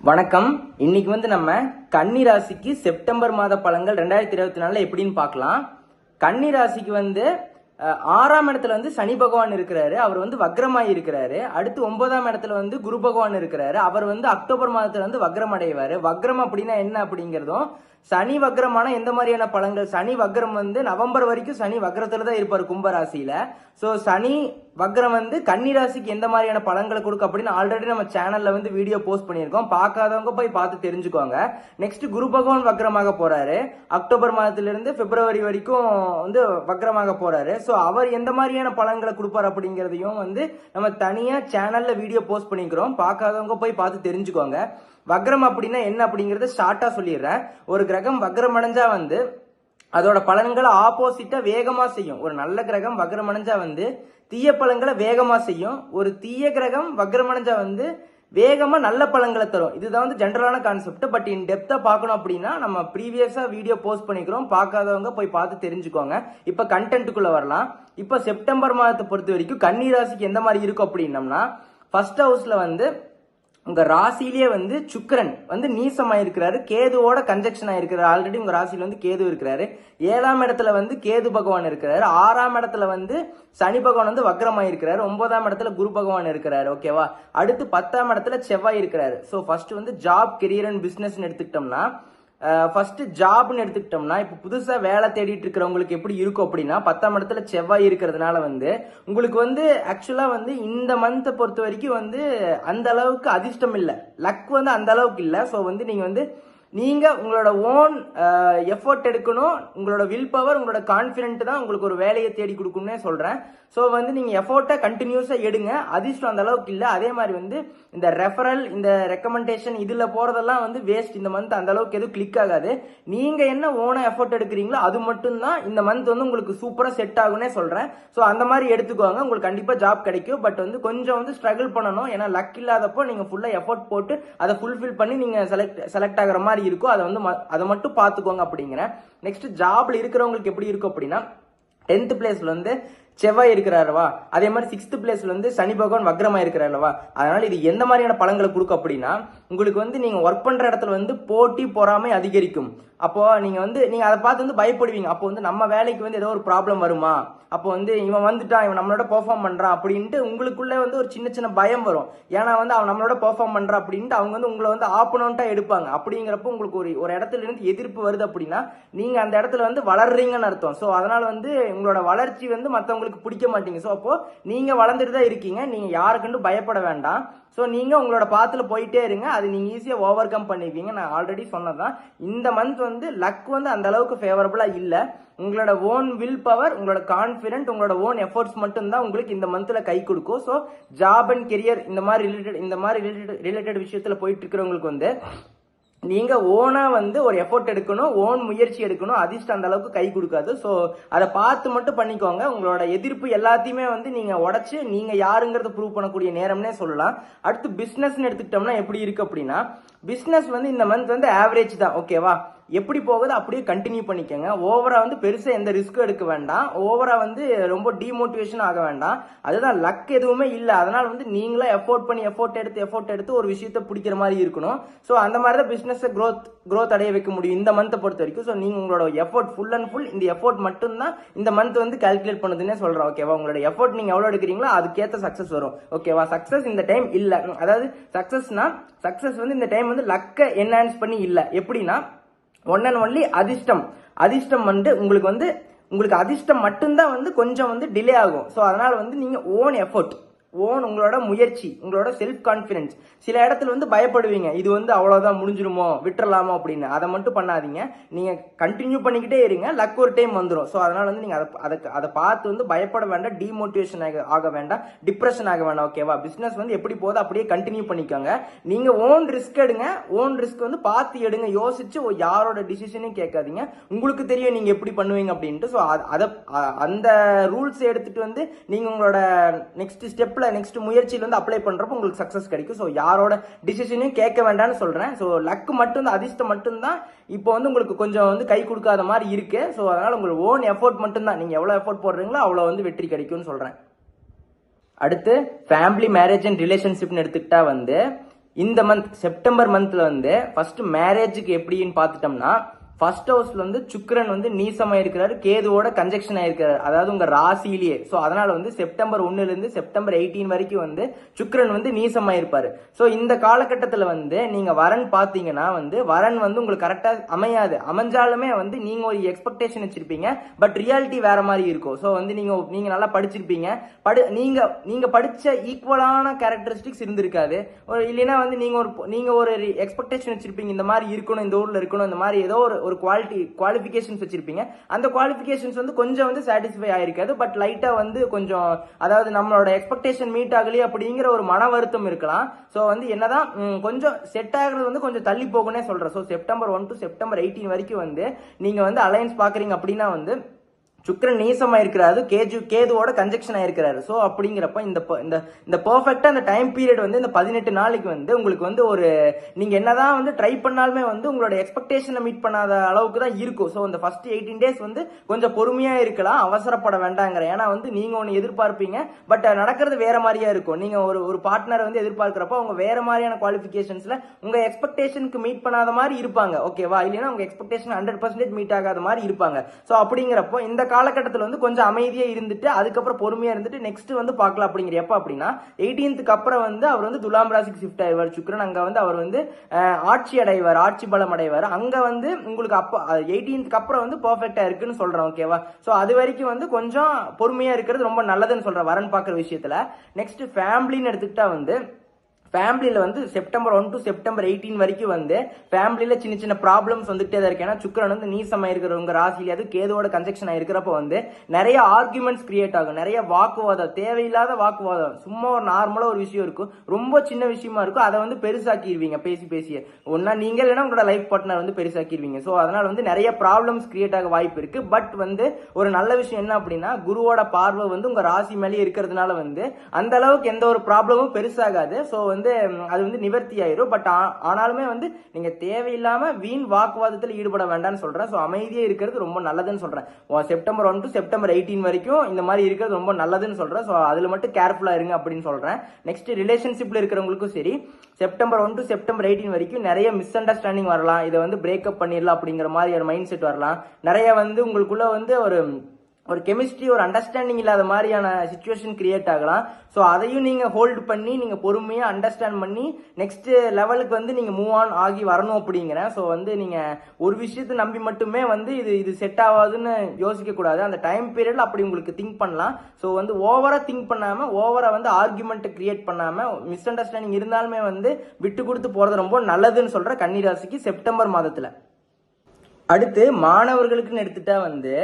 வணக்கம். இன்னைக்கு நம்ம கன்னி ராசிக்கு செப்டம்பர் மாத பலன்கள் 2024 எப்படின்னு பார்க்கலாம். கன்னி ராசிக்கு 6ஆம் இடத்துல சனி பகவான் இருக்கிறாரு. அவர் வக்ரமாய் இருக்கிறாரு. அடுத்து 9ஆம் இடத்துல குரு பகவான் இருக்கிறாரு. அவர் அக்டோபர் மாதத்துல வக்ரம் அடைவாரு. வக்ரம் அப்படின்னா என்ன அப்படிங்கறதும், சனி வக்ரமான எந்த மாதிரியான பலன்கள், சனி வக்ரம் நவம்பர் வரைக்கும் சனி வக்ரத்துல தான் இருப்பாரு கும்பராசியில. சோ சனி வக்ரம் கன்னி ராசிக்கு எந்த மாதிரியான பலன்களை கொடுக்கும் அப்படின்னு ஆல்ரெடி நம்ம சேனல்ல வீடியோ போஸ்ட் பண்ணியிருக்கோம். பார்க்காதவங்க போய் பார்த்து தெரிஞ்சுக்கோங்க. நெக்ஸ்ட் குரு பகவான் வக்ரமாக போறாரு. அக்டோபர் மாதத்திலிருந்து பிப்ரவரி வரைக்கும் வக்ரமாக போறாரு. சோ அவர் எந்த மாதிரியான பலன்களை கொடுப்பாரு அப்படிங்கறதையும் நம்ம தனியா சேனல்ல வீடியோ போஸ்ட் பண்ணிக்கிறோம். பார்க்காதவங்க போய் பார்த்து தெரிஞ்சுக்கோங்க. வக்ரம் அப்படின்னா என்ன அப்படிங்கறத ஷார்ட்டா சொல்லிடுறேன். ஒரு கிரகம் வக்ரம் அடைஞ்சா அதோட பலன்களை ஆப்போசிட்டா வேகமா செய்யும். ஒரு நல்ல கிரகம் வக்ரம் அடைஞ்சா தீய பலன்களை வேகமா செய்யும். ஒரு தீய கிரகம் வக்ரம் அடைஞ்சா வேகமா நல்ல பலன்களை தரும். இதுதான் ஜென்ரலான கான்செப்ட். பட் இன் டெப்தா பார்க்கணும் அப்படின்னா நம்ம ப்ரீவியஸா வீடியோ போஸ்ட் பண்ணிக்கிறோம். பார்க்காதவங்க போய் பார்த்து தெரிஞ்சுக்கோங்க. இப்ப கண்டென்ட்டுக்குள்ள வரலாம். இப்ப செப்டம்பர் மாதத்தை பொறுத்த வரைக்கும் கன்னி ராசிக்கு எந்த மாதிரி இருக்கும் அப்படின்னம்னா, ஃபர்ஸ்ட் ஹவுஸ்ல உங்க ராசிலேயே சுக்கிரன் நீசமாயிருக்கிறாரு. கேதுவோட கன்ஜெக்ஷன் ஆயிருக்கிறாரு. ஆல்ரெடி உங்க ராசியில கேது இருக்கிறாரு. 7ஆம் இடத்துல கேது பகவான் இருக்கிறாரு. 6ஆம் இடத்துல சனி பகவான் வக்ரமாயிருக்கிறாரு. 9ஆம் இடத்துல குரு பகவான் இருக்கிறாரு. ஓகேவா? அடுத்து 10ஆம் இடத்துல செவ்வாய் இருக்கிறாரு. So first job, career and business எடுத்துக்கிட்டோம்னா, ஃபர்ஸ்ட் ஜாப்னு எடுத்துக்கிட்டோம்னா, இப்ப புதுசா வேலை தேடிட்டு இருக்கிறவங்களுக்கு எப்படி இருக்கும் அப்படின்னா, 10ஆம் இடத்துல செவ்வாய் இருக்கிறதுனால உங்களுக்கு ஆக்சுவலா இந்த மந்த்தை பொறுத்த வரைக்கும் அந்த அளவுக்கு அதிர்ஷ்டம் இல்ல, லக் அந்த அளவுக்கு இல்ல. சோ நீங்க உங்களோட ஓன் எஃபர்ட் எடுக்கணும். உங்களோட வில் பவர், உங்களோட கான்பிடென்ட் தான் உங்களுக்கு ஒரு வேலையை தேடி கொடுக்கும்னே சொல்றேன். சோ நீங்க எஃபோர்ட்டை கண்டினியூஸா எடுங்க. அதிர்ஷ்டம் அந்த அளவுக்கு இல்ல. அதே மாதிரி இந்த ரெஃபரல், இந்த ரெக்கமெண்டேஷன் இதுல போறதெல்லாம் வேஸ்ட். இந்த மந்த் அந்த அளவுக்கு எதுவும் கிளிக் ஆகாது. நீங்க என்ன ஓனா எஃபோர்ட் எடுக்கிறீங்களோ அது மட்டும் தான் இந்த மந்த் உங்களுக்கு சூப்பரா செட் ஆகும்னே சொல்றேன். சோ அந்த மாதிரி எடுத்துக்கோங்க. உங்களுக்கு கண்டிப்பா ஜாப் கிடைக்கும். பட் கொஞ்சம் ஸ்ட்ரகிள் பண்ணணும். ஏன்னா லக் இல்லாதப்போ நீங்க ஃபுல்லா எஃபோர்ட் போட்டு அதை ஃபுல்ஃபில் பண்ணி நீங்க செலக்ட் ஆகிற மாதிரி இருக்கும். அதை மட்டும் பாத்துக்கோங்க அப்படிங்கிறேன். நெக்ஸ்ட் ஜாப்ல இருக்கிறவங்களுக்கு எப்படி இருக்கும் அப்படின்னா, 10th பிளேஸ்ல செவ்வாய் இருக்கிறாருவா, அதே மாதிரி 6th பிளேஸ்ல சனி பகவான் வக்ரமா இருக்கிறாருவா. அதனால இது எந்த மாதிரியான பலன்களை கொடுக்கும் அப்படின்னா, உங்களுக்கு நீங்க ஒர்க் பண்ற இடத்துல போட்டி பொறாமை அதிகரிக்கும். அப்போ நீங்க நீங்க அதை பார்த்து பயப்படுவீங்க. அப்போ நம்ம வேலைக்கு ஏதோ ஒரு ப்ராப்ளம் வருமா, அப்போ இவன் வந்துட்டான், இவன் நம்மளோட பெர்ஃபார்ம் பண்றான் அப்படின்ட்டு உங்களுக்குள்ள ஒரு சின்ன சின்ன பயம் வரும். ஏன்னா அவன் நம்மளோட பெர்ஃபார்ம் பண்றான் அப்படின்ட்டு அவங்க உங்களை ஆப்போனண்டா எடுப்பாங்க. அப்படிங்கிறப்ப உங்களுக்கு ஒரு இடத்துல இருந்து எதிர்ப்பு வருது அப்படின்னா நீங்க அந்த இடத்துல வளர்றீங்கன்னு அர்த்தம். சோ அதனால உங்களோட வளர்ச்சி மத்தவங்களுக்கு பிடிக்க மாட்டீங்க. சோ அப்போ நீங்க வளர்ந்துட்டு தான் இருக்கீங்க. நீங்க யாருக்குன்னு பயப்பட வேண்டாம். சோ நீங்க உங்களோட பாத்துல போயிட்டே இருங்க. அது நீங்க ஈஸியா ஓவர் கம் பண்ணிருக்கீங்க. நான் ஆல்ரெடி சொன்னதான், இந்த மந்த் லக் அந்த அளவுக்கு ஃபேவரபிளா இல்ல. உங்களோட ஓன் வில் பவர், உங்களோட கான்பிடன்ட், உங்களோட ஓன் எஃபர்ட்ஸ் மட்டும் தான் உங்களுக்கு இந்த மந்த்ல கை கொடுக்கும். சோ ஜாப் அண்ட் கெரியர் இந்த மாதிரி ரிலேட்டட் விஷயத்துல போயிட்டு இருக்கிறவங்களுக்கு நீங்க ஓனா ஒரு எஃபோர்ட் எடுக்கணும், ஓன் முயற்சி எடுக்கணும். அதிர்ஷ்டம் அந்த அளவுக்கு கை கொடுக்காது. சோ அதை பார்த்து மட்டும் பண்ணிக்கோங்க. உங்களோட எதிர்ப்பு எல்லாத்தையுமே நீங்க உடைச்சு நீங்க யாருங்கிறத ப்ரூவ் பண்ணக்கூடிய நேரம்னே சொல்லலாம். அடுத்து பிசினஸ் எடுத்துக்கிட்டோம்னா எப்படி இருக்கு அப்படின்னா, பிசினஸ் இந்த மந்த் ஆவரேஜ் தான். ஓகேவா? எப்படி போகுது அப்படியே கண்டினியூ பண்ணிக்கோங்க. ஓவரா பெருசா எந்த ரிஸ்க்கும் எடுக்க வேண்டாம். ஓவரா ரொம்ப டிமோட்டிவேஷன் ஆக வேண்டாம். அதுதான், லக் எதுவுமே இல்ல. அதனால நீங்களா எஃபோர்ட் எடுத்து ஒரு விஷயத்த பிடிக்கிற மாதிரி இருக்கணும். சோ அந்த மாதிரி தான் பிசினஸ் growth அடைய வைக்க முடியும் இந்த மந்த்தை பொறுத்த வரைக்கும். சோ நீங்க உங்களோட எஃபோர்ட் ஃபுல் அண்ட் ஃபுல், இந்த எஃபோர்ட் மட்டும் தான் இந்த மந்த் கால்குலேட் பண்ணுதுன்னே சொல்றேன். ஓகேவா? உங்களோட எஃபோர்ட் நீங்க எவ்வளவு எடுக்கிறீங்களோ அதுக்கேற்ற சக்சஸ் வரும். ஓகேவா? சக்சஸ் இந்த டைம் இல்ல. அதாவது சக்சஸ் இந்த டைம் லக்க என்ஹான்ஸ் பண்ணி இல்ல. எப்படின்னா, ஒன் அண்ட் ஒன்லி அதிர்ஷ்டம் உங்களுக்கு அதிர்ஷ்டம் மட்டும்தான் கொஞ்சம் டிலே ஆகும். சோ அதனால நீங்க ஓன் எஃபோர்ட், உங்களோட முயற்சி, உங்களோட செல்ஃப் கான்பிடன்ஸ். சில இடத்துல பயப்படுவீங்க, இது அவ்வளவுதான் முடிஞ்சிருமோ, விட்டுறலாமோ அப்படின்னு. அதை மட்டும் பண்ணாதீங்க. நீங்க கண்டினியூ பண்ணிக்கிட்டே இருங்க. லக் ஒரு டைம் வந்துடும். சோ அதனால நீங்க அதை பார்த்து பயப்பட வேண்டாம், டிமோட்டிவேஷன் ஆக வேண்டாம், டிப்ரெஷன் ஆக வேண்டாம். ஓகேவா? பிசினஸ் எப்படி போதோ அப்படியே கண்டினியூ பண்ணிக்கோங்க. நீங்க ஓன் ரிஸ்க் எடுங்க. ஓன் ரிஸ்க் பார்த்து எடுங்க. யோசிச்சு யாரோட டிசிஷனையும் கேட்காதீங்க. உங்களுக்கு தெரியும் நீங்க எப்படி பண்ணுவீங்க அப்படின்ட்டு. சோ அந்த ரூல்ஸ் எடுத்துட்டு நீங்க உங்களோட நெக்ஸ்ட் ஸ்டெப், நெக்ஸ்ட் முயற்சியில அப்ளை பண்றப்ப உங்களுக்கு சக்சஸ் கிடைக்கும். சோ யாரோட டிசிஷனையும் கேட்க வேண்டாம்னு சொல்றேன். சோ லக் மட்டும் தான், அதிர்ஷ்டம் மட்டும் தான் இப்போ உங்களுக்கு கொஞ்சம் கை கொடுக்காத மாதிரி இருக்கு. சோ அதனால உங்களுக்கு ஓன் எஃபோர்ட் மட்டும் தான், நீங்க எவ்வளவு எஃபோர்ட் போடுறீங்களோ அவ்வளவு வெற்றி கிடைக்கும்னு சொல்றேன். அடுத்து ஃபேமிலி, மேரேஜ் அண்ட் ரிலேஷன்ஷிப்னு எடுத்துக்கிட்டா இந்த மந்த் செப்டம்பர் மந்த்ல வந்து ஃபர்ஸ்ட் மேரேஜுக்கு எப்படின்னு பார்த்துட்டோம்னா, ஃபர்ஸ்ட் ஹவுஸ்ல வந்து சுக்கிரன் வந்து நீசமா இருக்கிறாரு, கேதுவோட கன்ஜெக்ஷன் ஆயிருக்காரு, அதாவது உங்க ராசியிலேயே. ஸோ அதனால வந்து செப்டம்பர் 1ல இருந்து செப்டம்பர் 18 வரைக்கும் வந்து சுக்கிரன் வந்து நீசமா இருப்பாரு. ஸோ இந்த காலகட்டத்தில் வந்து நீங்க வரன் பார்த்தீங்கன்னா வந்து வரன் வந்து உங்களுக்கு கரெக்டா அமையாது. அமைஞ்சாலுமே வந்து நீங்க ஒரு எக்ஸ்பெக்டேஷன் வச்சிருப்பீங்க, பட் ரியாலிட்டி வேற மாதிரி இருக்கும். ஸோ வந்து நீங்க நல்லா படிச்சிருப்பீங்க, நீங்க படிச்ச ஈக்குவலான கேரக்டரிஸ்டிக்ஸ் இருந்திருக்காது. இல்லைன்னா வந்து நீங்க ஒரு எக்ஸ்பெக்டேஷன் வச்சிருப்பீங்க, இந்த மாதிரி இருக்கணும், இந்த ஊர்ல இருக்கணும், இந்த மாதிரி ஏதோ ஒரு குவாலிஃபிகேஷன்ஸ் வச்சிருப்பீங்க. அந்த குவாலிஃபிகேஷன்ஸ் வந்து கொஞ்சம் வந்து சாட்டிஸ்ஃபை ஆயிருக்காது, பட் லைட்டா வந்து கொஞ்சம் அதாவது நம்மளோட எக்ஸ்பெக்டேஷன் மீட் ஆகலையே அப்படிங்கிற ஒரு மன வருத்தம் இருக்கலாம். ஸோ வந்து என்னதான் கொஞ்சம் செட் ஆகுறது வந்து கொஞ்சம் தள்ளி போகுன்னே சொல்றேன். ஸோ செப்டம்பர் 1 டு செப்டம்பர் 18 வரைக்கும் வந்து நீங்க வந்து அலையன்ஸ் பாக்குறீங்க அப்படின்னா வந்து சுக்கிரன் நீசமா இருக்கிறாரு, கேதுவோட கன்ஜெக்ஷன் ஆயிருக்கிறாரு. ஸோ அப்படிங்கிறப்ப இந்த பெர்ஃபெக்டா இந்த டைம் பீரியட் வந்து இந்த 18 நாளைக்கு வந்து உங்களுக்கு வந்து ஒரு நீங்க என்னதான் வந்து ட்ரை பண்ணாலுமே வந்து உங்களோட எக்ஸ்பெக்டேஷனை மீட் பண்ணாத அளவுக்கு தான் இருக்கும். ஸோ இந்த ஃபர்ஸ்ட் 18 டேஸ் வந்து கொஞ்சம் பொறுமையா இருக்கலாம், அவசரப்பட வேண்டாங்கிற. ஏன்னா வந்து நீங்க ஒன்று எதிர்பார்ப்பீங்க, பட் நடக்கிறது வேற மாதிரியா இருக்கும். நீங்க ஒரு பார்ட்னர் வந்து எதிர்பார்க்கிறப்ப அவங்க வேற மாதிரியான குவாலிஃபிகேஷன்ஸ்ல உங்க எக்ஸ்பெக்டேஷனுக்கு மீட் பண்ணாத மாதிரி இருப்பாங்க, ஓகேவா? இல்லைன்னா உங்க எக்ஸ்பெக்டேஷன் 100% மீட் ஆகாத மாதிரி இருப்பாங்க. ஸோ அப்படிங்கிறப்போ இந்த காலகட்டத்தில் வந்து கொஞ்சம் அமைதியா இருந்துட்டு அதுக்கப்புறம் பொறுமையா இருந்துட்டு நெக்ஸ்ட் வந்து பார்க்கலாம். அப்படிங்கிற எப்ப அப்படின்னா 18க்கு அப்புறம் வந்து அவர் வந்து துலாம் ராசிக்கு ஷிஃப்ட் ஆயிடுவார் சுக்கிரன். அங்க வந்து அவர் வந்து ஆட்சி அடைவார், ஆட்சி பலம் அடைவார். அங்க வந்து உங்களுக்கு அப்ப 18க்கு அப்புறம் வந்து பெர்ஃபெக்டா இருக்குன்னு சொல்றேன், ஓகேவா? சோ அது வரைக்கும் வந்து கொஞ்சம் பொறுமையா இருக்கிறது ரொம்ப நல்லதுன்னு சொல்றேன் வரன் பார்க்குற விஷயத்துல. நெக்ஸ்ட் ஃபேமிலின்னு எடுத்துக்கிட்டா வந்து ஃபேமிலியில வந்து செப்டம்பர் 1 டு செப்டம்பர் 18 வரைக்கும் வந்து ஃபேமிலியில சின்ன சின்ன ப்ராப்ளம்ஸ் வந்துட்டே தான் இருக்கு. ஏன்னா சுக்கிரன் வந்து நீசமா இருக்கிறவங்க ராசியில அது கேதுவோட கன்ஜெக்ஷன் இருக்கிறப்ப வந்து நிறைய ஆர்குமெண்ட்ஸ் கிரியேட் ஆகும், நிறைய வாக்குவாதம், தேவையில்லாத வாக்குவாதம். சும்மா ஒரு நார்மலா ஒரு விஷயம் இருக்கும், ரொம்ப சின்ன விஷயமா இருக்கும், அதை வந்து பெருசாக்கிடுவீங்க பேசிய. ஒன்னா நீங்க இல்லைன்னா உங்களோட லைஃப் பார்ட்னர் வந்து பெருசாக்கிடுவீங்க. ஸோ அதனால வந்து நிறைய ப்ராப்ளம்ஸ் கிரியேட் ஆக வாய்ப்பு இருக்கு. பட் வந்து ஒரு நல்ல விஷயம் என்ன அப்படின்னா குருவோட பார்வை வந்து உங்க ராசி மேலேயே இருக்கிறதுனால வந்து அந்த அளவுக்கு எந்த ஒரு ப்ராப்ளமும் பெருசாகாது. ஸோ வந்து அது வந்து நிவர்த்தி ஆயிரும். பட் ஆனாலுமே வந்து நீங்க தேவையில்லாம வீண் வாக்குவாதத்தில் ஈடுபட வேண்டாம்னு சொல்றேன். ஸோ அமைதியே இருக்கிறது ரொம்ப நல்லதுன்னு சொல்றேன். செப்டம்பர் 1 டு செப்டம்பர் 18 வரைக்கும் இந்த மாதிரி இருக்கிறது ரொம்ப நல்லதுன்னு சொல்றேன். ஸோ அதுல மட்டும் கேர்ஃபுல்லா இருங்க அப்படின்னு சொல்றேன். நெக்ஸ்ட் ரிலேஷன்ஷிப்ல இருக்கிறவங்களுக்கும் சரி, செப்டம்பர் 1 டு செப்டம்பர் 18 வரைக்கும் நிறைய மிஸ் அண்டர்ஸ்டாண்டிங் வரலாம், இதை வந்து பிரேக்கப் பண்ணிடலாம் அப்படிங்கிற மாதிரி ஒரு மைண்ட் செட் வரலாம். நிறைய வந்து உங்களுக்குள்ள வந்து ஒரு கெமிஸ்ட்ரி, ஒரு அண்டர்ஸ்டாண்டிங் இல்லாத மாதிரியான சிச்சுவேஷன் கிரியேட் ஆகலாம். ஸோ அதையும் நீங்க ஹோல்டு பண்ணி நீங்க பொறுமையா அண்டர்ஸ்டாண்ட் பண்ணி நெக்ஸ்ட் லெவலுக்கு வந்து நீங்க மூவ் ஆன் ஆகி வரணும் அப்படிங்கிறேன். ஸோ வந்து நீங்க ஒரு விஷயத்தை நம்பி மட்டுமே வந்து இது செட் ஆகாதுன்னு யோசிக்க கூடாது. அந்த டைம் பீரியட்ல அப்படி உங்களுக்கு திங்க் பண்ணலாம். ஸோ வந்து ஓவரா திங்க் பண்ணாம, ஓவரா வந்து ஆர்குமெண்ட் கிரியேட் பண்ணாம, மிஸ் அண்டர்ஸ்டாண்டிங் இருந்தாலுமே வந்து விட்டு கொடுத்து போறது ரொம்ப நல்லதுன்னு சொல்ற கன்னிராசிக்கு செப்டம்பர் மாதத்துல. அடுத்து மாணவர்களுக்குன்னு எடுத்துட்டா வந்து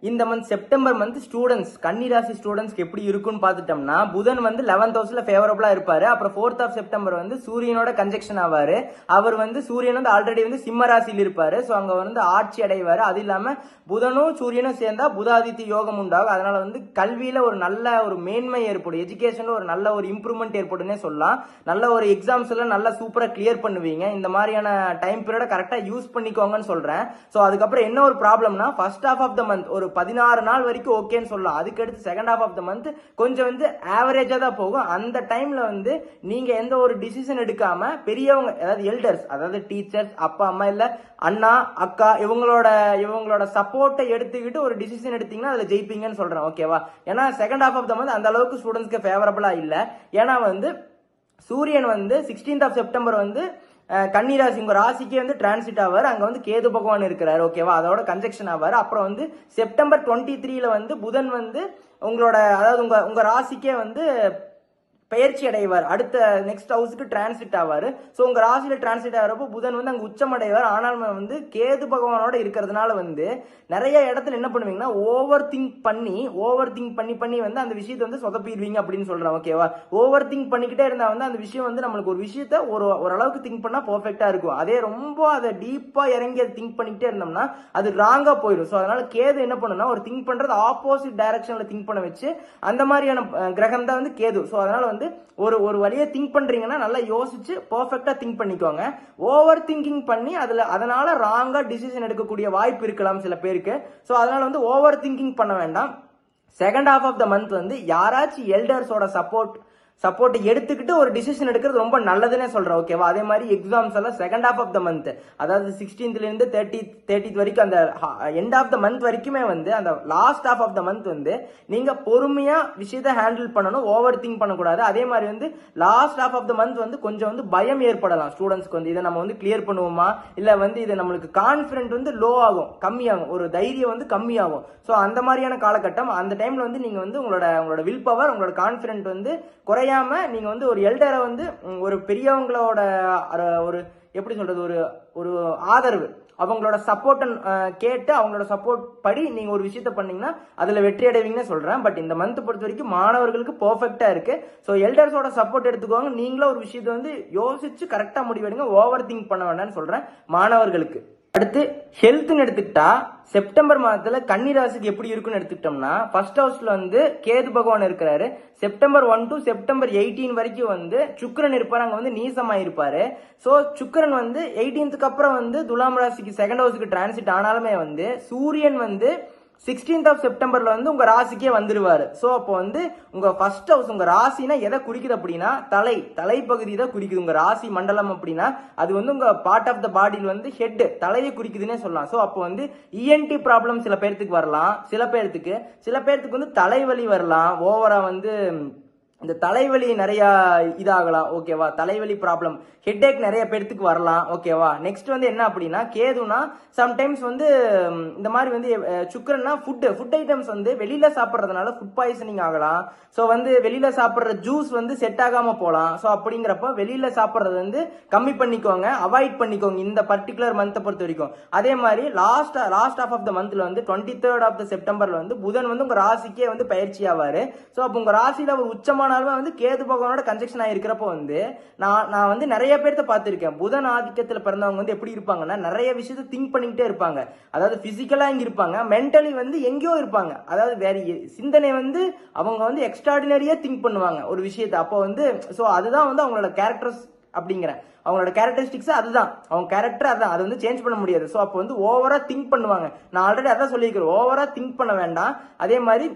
இந்த மந்த் செப்டம்பர் மந்த் ஸ்டூடெண்ட்ஸ், கன்னிராசி ஸ்டூடெண்ட்ஸ்க்கு எப்படி இருக்குன்னு பார்த்துட்டோம்னா புதன் வந்து 11th ஹவுஸ்ல ஃபேவரபிளா இருப்பாரு. அப்புறம் 4th ஆஃப் செப்டம்பர் வந்து சூரியனோட கன்ஜெக்ஷன் ஆவாரு. அவர் வந்து சூரியன் வந்து ஆல்ரெடி வந்து சிம்ம ராசியில் இருப்பாரு. ஸோ அங்க வந்து ஆட்சி அடைவாரு. அது இல்லாம புதனும் சூரியனும் சேர்ந்தா புதாதித்ய யோகம் உண்டாகும். அதனால வந்து கல்வியில ஒரு நல்ல ஒரு மேன்மை ஏற்படும், எஜுகேஷன்ல ஒரு நல்ல ஒரு இம்ப்ரூவ்மெண்ட் ஏற்படும்னே சொல்லலாம். நல்ல ஒரு எக்ஸாம்ஸ் எல்லாம் நல்லா சூப்பரா கிளியர் பண்ணுவீங்க. இந்த மாதிரியான டைம் பீரியட கரெக்டா யூஸ் பண்ணிக்கோங்கன்னு சொல்றேன். ஸோ அதுக்கப்புறம் என்ன ஒரு ப்ராப்ளம்னா first half of the month ஒரு 16 நாள் வரைக்கும் ஓகேன்னு சொல்லலாம். அதுக்கு அடுத்து second half of the month கொஞ்சம் வந்து ஆவரேஜா தான் போகும். அந்த டைம்ல வந்து நீங்க எந்த ஒரு டிசிஷன் எடுக்காம பெரியவங்க, அதாவது எல்டர்ஸ், அதாவது டீச்சர்ஸ், அப்பா அம்மா இல்ல அண்ணா அக்கா, இவங்களோட சப்போர்ட்டை எடுத்துக்கிட்டு ஒரு டிசிஷன் எடுத்தீங்கன்னா அதுல ஜெயிப்பீங்கன்னு சொல்றேன், ஓகேவா? ஏன்னா second half of the month அந்த அளவுக்கு ஸ்டூடெண்ட்ஸ்க்கு ஃபேவரபிளா இல்ல. ஏன்னா வந்து சூரியன் வந்து 16th ஆஃப் செப்டம்பர் வந்து கன்னிராசி உங்க ராசிக்கே வந்து டிரான்சிட் ஆவார். அங்க வந்து கேது பகவான் இருக்கிறாரு, ஓகேவா? அதோட கன்ஜெக்ஷன் ஆவார். அப்புறம் வந்து செப்டம்பர் 23ல வந்து புதன் வந்து உங்களோட, அதாவது உங்க ராசிக்கே வந்து பயிற்சி அடைவார், அடுத்த நெக்ஸ்ட் ஹவுஸுக்கு டிரான்சிட் ஆவார். ஸோ உங்க ராசியில டிரான்சிட் ஆகிறப்போ புதன் வந்து அங்கே உச்சம் அடைவார். ஆனால் வந்து கேது பகவானோட இருக்கிறதுனால வந்து நிறைய இடத்துல என்ன பண்ணுவீங்கன்னா ஓவர் திங்க் பண்ணி வந்து அந்த விஷயத்தை வந்து சொதப்பிடுவீங்க அப்படின்னு சொல்றேன், ஓகேவா? ஓவர் திங்க் பண்ணிக்கிட்டே இருந்தா வந்து அந்த விஷயம் வந்து நம்மளுக்கு ஒரு விஷயத்த ஓரளவுக்கு திங்க் பண்ணா பெர்ஃபெக்டா இருக்கும். அதே ரொம்ப அதை டீப்பா இறங்கி அதை திங்க் பண்ணிக்கிட்டே இருந்தோம்னா அது ராங்கா போயிடும். ஸோ அதனால கேது என்ன பண்ணுன்னா ஒரு திங்க் பண்றது ஆப்போசிட் டைரக்ஷன்ல திங்க் பண்ண வச்சு அந்த மாதிரியான கிரகம் தான் வந்து கேது. ஸோ அதனால வந்து ஒரு வழியை திங்க் பண்றீங்கன்னா நல்லா யோசிச்சு பெர்ஃபெக்ட்டா திங்க் பண்ணிக்கோங்க. ஓவர் திங்கிங் பண்ணி அதனால ராங்கா டிசிஷன் எடுக்கக்கூடிய வாய்ப்பு இருக்கலாம் சில பேருக்கு. சோ அதனால வந்து ஓவர் திங்கிங் பண்ண வேண்டாம். Second half of the month வந்து யாராச்சும் எல்டர்ஸோட சப்போர்ட் எடுத்துக்கிட்டு ஒரு டிசிஷன் எடுக்கிறது ரொம்ப நல்லதுன்னே சொல்றேன். ஓகேவா? அதே மாதிரி எக்ஸாம்ஸ் எல்லாம் second half of the month, அதாவது 16th இருந்து 30th வரைக்கும், அந்த எண்ட் ஆஃப் த மந்த் வரைக்குமே வந்து அந்த last half of the month வந்து நீங்க பொறுமையா விஷயத்தை ஹேண்டில் பண்ணணும், ஓவர் திங்க் பண்ணக்கூடாது. அதே மாதிரி வந்து last half of the month வந்து கொஞ்சம் வந்து பயம் ஏற்படலாம் ஸ்டூடெண்ட்ஸ்க்கு. வந்து இதை நம்ம வந்து கிளியர் பண்ணுவோமா, இல்ல வந்து இது நம்மளுக்கு கான்பிடன்ட் வந்து லோ ஆகும், கம்மியாகும், ஒரு தைரியம் வந்து கம்மியாகும். ஸோ அந்த மாதிரியான காலகட்டம். அந்த டைம்ல வந்து நீங்க வந்து உங்களோட வில் பவர், உங்களோட கான்பிடன்ட் வந்து குறையாம நீங்க வந்து ஒரு எல்டரை வந்து, ஒரு பெரியவங்களோட ஒரு எப்படி சொல்றது, ஒரு ஆதரவு, அவங்களோட சப்போர்ட் கேட்டு அவங்களோட சப்போர்ட் படி நீங்க ஒரு விஷயத்த பண்ணீங்கன்னா அதுல வெற்றி அடைவீங்கன்னு சொல்றேன். பட் இந்த மந்த் பொறுத்த வரைக்கும் மாணவர்களுக்கு பெர்ஃபெக்ட்டா இருக்கு. ஸோ எல்டர்ஸோட சப்போர்ட் எடுத்துக்கோங்க. நீங்களும் ஒரு விஷயத்த வந்து யோசிச்சு கரெக்டா முடிவெடுங்க, ஓவர் திங்க் பண்ண வேண்டாம்னு சொல்றேன் மாணவர்களுக்கு. அடுத்து ஹெல்த்னு எடுத்துக்கிட்டா செப்டம்பர் மாதத்துல கன்னி ராசிக்கு எப்படி இருக்குன்னு எடுத்துக்கிட்டோம்னா, ஃபர்ஸ்ட் ஹவுஸ்ல வந்து கேது பகவான் இருக்கிறாரு. செப்டம்பர் 1 to செப்டம்பர் 18 வரைக்கும் வந்து சுக்கிரன் இருப்பாரு, அங்க வந்து நீசமா இருப்பாரு. சோ சுக்கிரன் வந்து 18th அப்புறம் வந்து துலாம் ராசிக்கு செகண்ட் ஹவுஸ்க்கு டிரான்சிட் ஆனாலுமே வந்து சூரியன் வந்து 16th of செப்டம்பர்ல வந்து உங்க ராசிக்கே வந்துருவாரு. சோ அப்போ வந்து உங்க ஃபர்ஸ்ட் ஹவுஸ், உங்க ராசினா எதை குறிக்குது அப்படின்னா தலைப்பகுதி தான் குறிக்குது. உங்க ராசி மண்டலம் அப்படின்னா அது வந்து உங்க பார்ட் ஆஃப் த பாடியில் வந்து ஹெட், தலையை குறிக்குதுன்னே சொல்லலாம். சோ அப்போ வந்து இஎன்டி ப்ராப்ளம் சில பேர்த்துக்கு வரலாம், சில பேர்த்துக்கு வந்து தலைவலி வரலாம். ஓவரா வந்து இந்த தலைவலி நிறைய இதாகலாம். ஓகேவா? தலைவலி ப்ராப்ளம், ஹெட்ஏக் நிறைய பேர்த்துக்கு வரலாம். ஓகேவா? நெக்ஸ்ட் வந்து என்ன அப்படின்னா, கேதுனா சம்டைம்ஸ் வந்து இந்த மாதிரி வந்து சுக்கரன்னா ஃபுட் ஐட்டம்ஸ் வந்து வெளியில சாப்பிட்றதுனால ஃபுட் பாய்சனிங் ஆகலாம். ஸோ வந்து வெளியில சாப்பிட்ற ஜூஸ் வந்து செட் ஆகாம போகலாம். ஸோ அப்படிங்கிறப்ப வெளியில சாப்பிட்றது வந்து கம்மி பண்ணிக்கோங்க, அவாய்ட் பண்ணிக்கோங்க இந்த பர்டிகுலர் மந்த்தை பொறுத்த வரைக்கும். அதே மாதிரி லாஸ்ட் ஹாஃப் ஆஃப் த மந்த்ல வந்து 23rd of செப்டம்பர்ல வந்து புதன் வந்து உங்க ராசிக்கே வந்து பயிற்சி ஆவாரு. ஸோ அப்போ உங்க ராசியில ஒரு உச்சமான வந்து கேது பகவானோட கன்ஜெக்ஷன் ஆயிருக்கிறப்போ வந்து நான் வந்து நிறைய பேர்த்த பார்த்திருக்கேன். புதன் ஆதிக்கத்துல பிறந்தவங்க வந்து எப்படி இருப்பாங்கன்னா, நிறைய விஷயத்தை திங்க் பண்ணிக்கிட்டே இருப்பாங்க. அதாவது பிசிக்கலா இங்க இருப்பாங்க, மென்டலி வந்து எங்கேயோ இருப்பாங்க. அதாவது வேற சிந்தனை வந்து அவங்க வந்து எக்ஸ்ட்ராடினரியா திங்க் பண்ணுவாங்க ஒரு விஷயத்தை. அப்போ வந்து சோ அதுதான் வந்து அவங்களோட கேரக்டர்ஸ் அப்படிங்கிறேன். அவங்களோட கேரக்டரிஸ்டிக்ஸ் அதுதான், அவங்க கேரக்டர் அதான், அதை வந்து சேஞ்ச் பண்ண முடியாது. ஸோ அப்போ வந்து ஓவரா திங்க் பண்ணுவாங்க. நான் ஆல்ரெடி அதான் சொல்லியிருக்கிறேன், ஓவரா திங்க் பண்ண வேண்டாம். அதே மாதிரி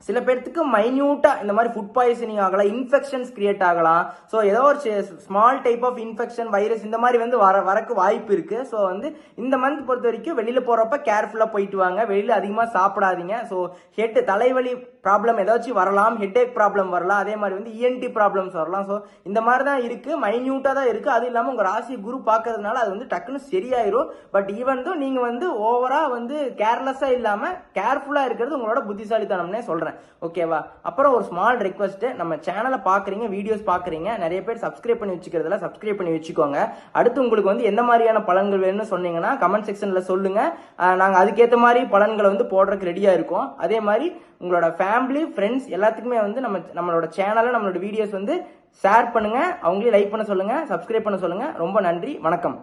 சில பேர்த்துக்கு மைன்யூட்டா இந்த மாதிரி ஃபுட் பாய்சனிங் ஆகலாம், இன்ஃபெக்ஷன்ஸ் கிரியேட் ஆகலாம். ஸோ ஏதோ ஒரு small type of infection, virus இந்த மாதிரி வந்து வரக்கு வாய்ப்பு இருக்கு. ஸோ வந்து இந்த மந்த் பொறுத்த வரைக்கும் வெளியில போறப்ப கேர்ஃபுல்லா போயிட்டு வாங்க, வெளியில அதிகமா சாப்பிடாதீங்க. ஸோ தலைவலி ப்ராப்ளம் ஏதாச்சும் வரலாம், ஹெட்ஏக் ப்ராப்ளம் வரலாம், அதே மாதிரி வந்து இஎன்டி ப்ராப்ளம்ஸ் வரலாம். ஸோ இந்த மாதிரி தான் இருக்கு, மைன்யூட்டா தான் இருக்கு. அது இல்லாம உங்க ராசி குரு பாக்குறதுனால அது வந்து டக்குன்னு சரியாயிரும். பட் ஈவன் தான் நீங்க வந்து ஓவரா வந்து கேர்லெஸ்ஸா இல்லாம கேர்ஃபுல்லா இருக்கிறது உங்களோட புத்திசாலித்தனம்னே சொல்றேன். ஓகேவா? அப்புறம் ஒரு ஸ்மால் ரெக்வஸ்ட், நம்ம சேனலை பாக்குறீங்க, வீடியோஸ் பாக்குறீங்க, நிறைய பேர் சப்ஸ்கிரைப் பண்ணி வச்சுக்கிறதுல சப்ஸ்கிரைப் பண்ணி வச்சுக்கோங்க. அடுத்து உங்களுக்கு வந்து எந்த மாதிரியான பலன்கள் வேணும்னு சொன்னீங்கன்னா கமெண்ட் செக்ஷன்ல சொல்லுங்க. நாங்க அதுக்கேற்ற மாதிரி பலன்களை வந்து போடுறதுக்கு ரெடியா இருக்கோம். அதே மாதிரி உங்களோட ஃபேமிலி, ஃப்ரெண்ட்ஸ் எல்லாத்துக்குமே வந்து நம்மளோட சேனலை, நம்மளோட வீடியோஸ் வந்து ஷேர் பண்ணுங்க, அவங்களே லைக் பண்ண சொல்லுங்க, சப்ஸ்கிரைப் பண்ண சொல்லுங்க. ரொம்ப நன்றி, வணக்கம்.